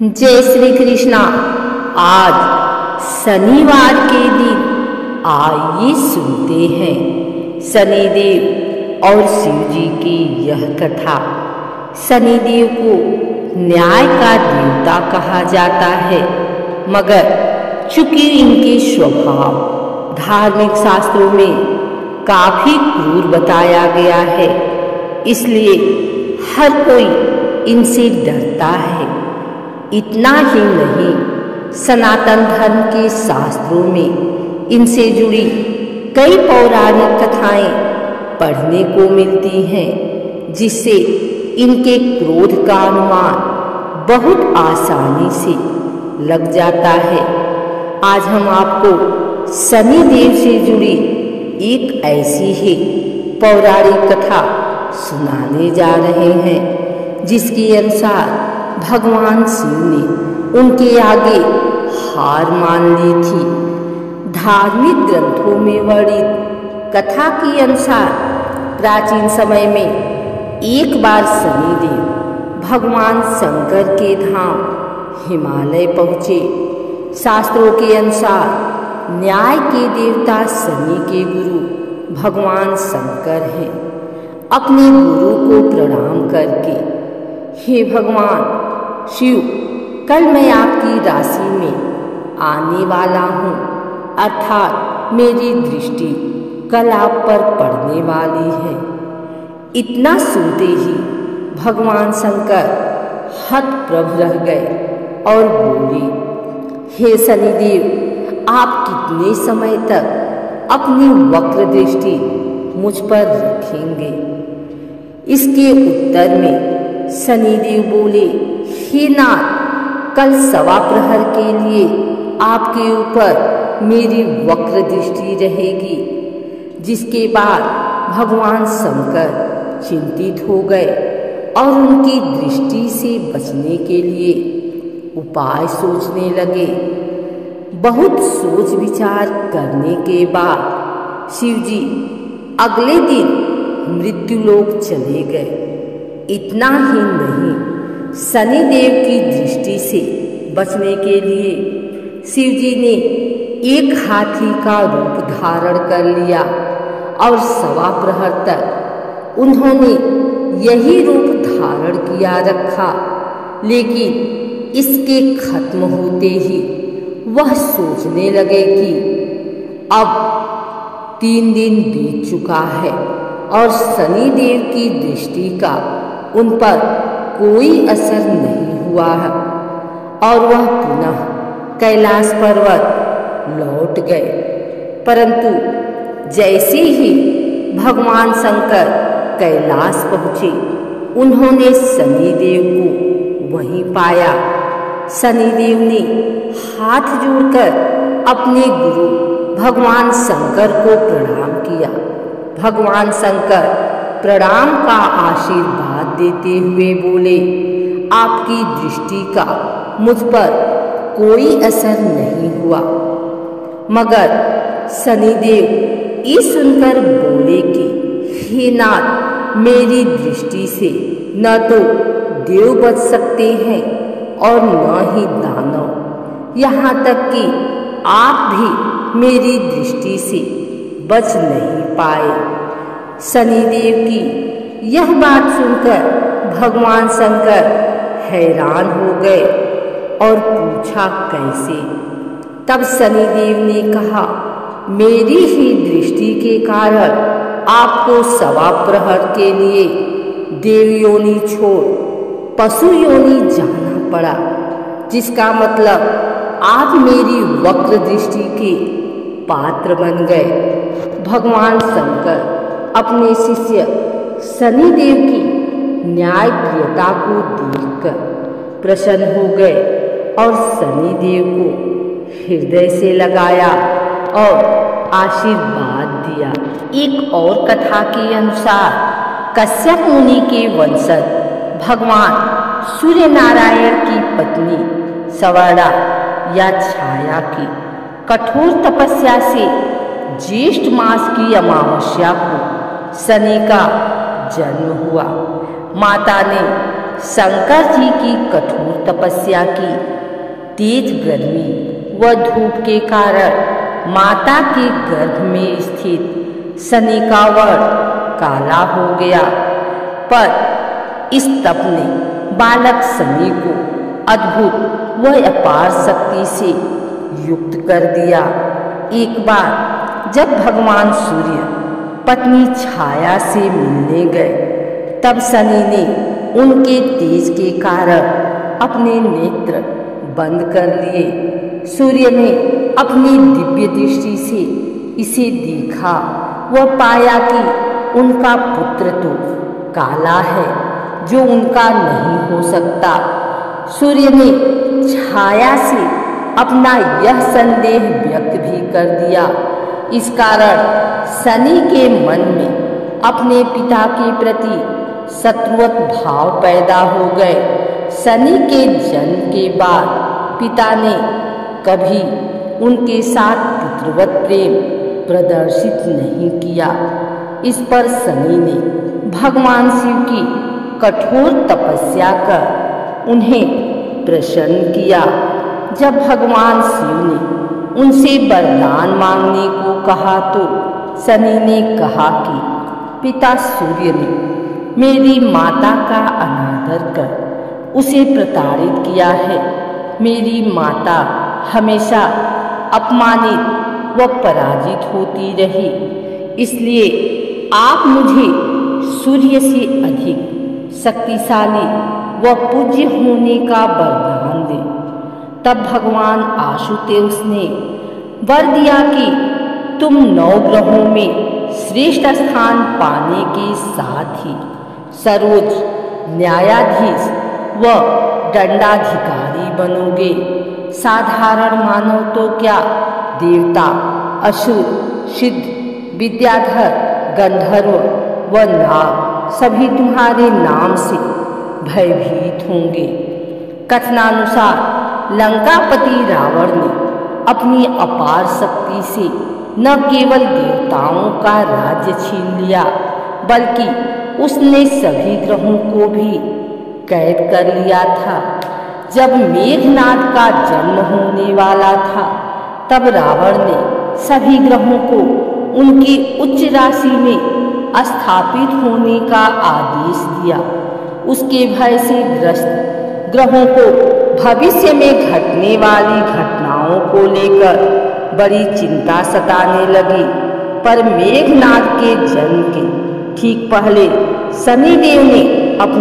जय श्री कृष्णा। आज शनिवार के दिन आइए सुनते हैं शनिदेव और शिव जी की यह कथा। शनिदेव को न्याय का देवता कहा जाता है, मगर चूंकि इनके स्वभाव धार्मिक शास्त्रों में काफी क्रूर बताया गया है, इसलिए हर कोई इनसे डरता है। इतना ही नहीं, सनातन धर्म के शास्त्रों में इनसे जुड़ी कई पौराणिक कथाएं पढ़ने को मिलती हैं, जिससे इनके क्रोध का अनुमान बहुत आसानी से लग जाता है। आज हम आपको शनिदेव से जुड़ी एक ऐसी ही पौराणिक कथा सुनाने जा रहे हैं, जिसके अनुसार भगवान शिव ने उनके आगे हार मान ली थी। धार्मिक ग्रंथों में वर्णित कथा के अनुसार प्राचीन समय में एक बार शनिदेव भगवान शंकर के धाम हिमालय पहुँचे। शास्त्रों के अनुसार न्याय के देवता शनि के गुरु भगवान शंकर हैं। अपने गुरु को प्रणाम करके, हे भगवान शिव, कल मैं आपकी राशि में आने वाला हूँ, अर्थात मेरी दृष्टि कल आप पर पड़ने वाली है। इतना सुनते ही भगवान शंकर हतप्रभ रह गए और बोले, हे शनिदेव, आप कितने समय तक अपनी वक्र दृष्टि मुझ पर रखेंगे? इसके उत्तर में शनिदेव बोले, हे नाथ, कल सवा प्रहर के लिए आपके ऊपर मेरी वक्र दृष्टि रहेगी। जिसके बाद भगवान शंकर चिंतित हो गए और उनकी दृष्टि से बचने के लिए उपाय सोचने लगे। बहुत सोच विचार करने के बाद शिव जी अगले दिन मृत्युलोक चले गए। इतना ही नहीं, शनिदेव की दृष्टि से बचने के लिए शिव जी ने एक हाथी का रूप धारण कर लिया और सवा प्रहर तक उन्होंने यही रूप धारण किया रखा। लेकिन इसके खत्म होते ही वह सोचने लगे कि अब 3 दिन बीत चुका है और शनिदेव की दृष्टि का उन पर कोई असर नहीं हुआ है, और वह पुनः कैलाश पर्वत लौट गए। परंतु जैसे ही भगवान शंकर कैलाश पहुँचे, उन्होंने शनिदेव को वहीं पाया। शनिदेव ने हाथ जोड़कर अपने गुरु भगवान शंकर को प्रणाम किया। भगवान शंकर प्रणाम का आशीर्वाद देते हुए बोले, आपकी दृष्टि का मुझ पर कोई असर नहीं हुआ। मगर शनिदेव ये सुनकर बोले कि हे नाथ, मेरी दृष्टि से न तो देव बच सकते हैं और न ही दानव, यहाँ तक कि आप भी मेरी दृष्टि से बच नहीं पाए। शनिदेव की यह बात सुनकर भगवान शंकर हैरान हो गए और पूछा, कैसे? तब शनिदेव ने कहा, मेरी ही दृष्टि के कारण आपको सवा प्रहर के लिए देव योनि छोड़ पशु योनि जाना पड़ा, जिसका मतलब आप मेरी वक्र दृष्टि के पात्र बन गए। भगवान शंकर अपने शिष्य शनिदेव की न्यायप्रियता को देखकर प्रसन्न हो गए और शनिदेव को हृदय से लगाया और आशीर्वाद दिया। एक और कथा के अनुसार कश्यप मुनि के वंशज भगवान सूर्य नारायण की पत्नी सवर्णा या छाया की कठोर तपस्या से ज्येष्ठ मास की अमावस्या को शनि का जन्म हुआ। माता ने शंकर जी की कठोर तपस्या की। तेज गर्मी व धूप के कारण माता के गर्भ में स्थित शनि का वर्ण काला हो गया, पर इस तप ने बालक शनि को अद्भुत व अपार शक्ति से युक्त कर दिया। एक बार जब भगवान सूर्य पत्नी छाया से मिलने गए, तब शनि ने उनके तेज के कारण अपने नेत्र बंद कर लिए। सूर्य ने अपनी दिव्य दृष्टि से इसे देखा व पाया कि उनका पुत्र तो काला है, जो उनका नहीं हो सकता। सूर्य ने छाया से अपना यह संदेह व्यक्त भी कर दिया। इस कारण शनि के मन में अपने पिता के प्रति शत्रुवत भाव पैदा हो गए। शनि के जन्म के बाद पिता ने कभी उनके साथ पितृवत प्रेम प्रदर्शित नहीं किया। इस पर शनि ने भगवान शिव की कठोर तपस्या कर उन्हें प्रसन्न किया। जब भगवान शिव ने उनसे वरदान मांगने को कहा, तो शनि ने कहा कि पिता सूर्य ने मेरी माता का अनादर कर उसे प्रताड़ित किया है। मेरी माता हमेशा अपमानित व पराजित होती रही, इसलिए आप मुझे सूर्य से अधिक शक्तिशाली व पूज्य होने का वरदान दें। तब भगवान आशुतोष ने वर दिया कि तुम 9 ग्रहों में श्रेष्ठ स्थान पाने के साथ ही सर्वोच्च न्यायाधीश व दंडाधिकारी बनोगे। साधारण मानव तो क्या, देवता, असुर, सिद्ध, विद्याधर, गंधर्व व नाग सभी तुम्हारे नाम से भयभीत होंगे। कथनानुसार लंकापति रावण ने अपनी अपार शक्ति से न केवल देवताओं का राज्य छीन लिया, बल्कि उसने सभी ग्रहों को भी कैद कर लिया था। जब मेघनाद का जन्म होने वाला था, तब रावण ने सभी ग्रहों को उनकी उच्च राशि में स्थापित होने का आदेश दिया। उसके भय से ग्रस्त ग्रहों को भविष्य में घटने वाली घटनाओं को लेकर बड़ी चिंता सताने लगी। पर मेघनाद के जन्म के ठीक पहले शनिदेव ने अपने